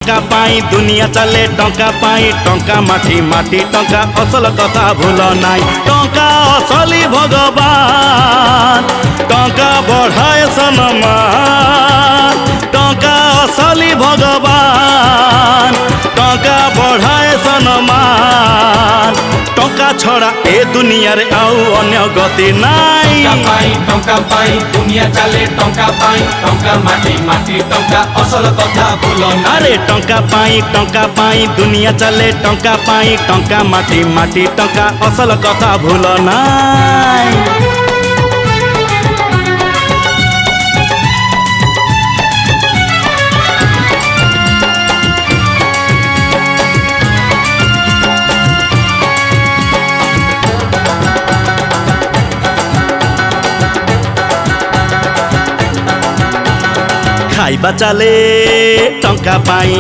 टंका पाई दुनिया चले टंका पाई टंका माटी माटी टंका असल कथा भूल नाई टंका असली भगवान टंका बढ़ाए सम्मान टंका असली भगवान टंका बढ़ाए सम्मान टंका छड़ा ए दुनिया रे आउ अन्य गति नाई टंका पाई दुनिया चले टंका माटी माटी टंका असल कथा भूल अरे टंका पाई दुनिया चले टंका माटी माटी टंका असल कथा भूल नाई। खाइबा चले टंका पाई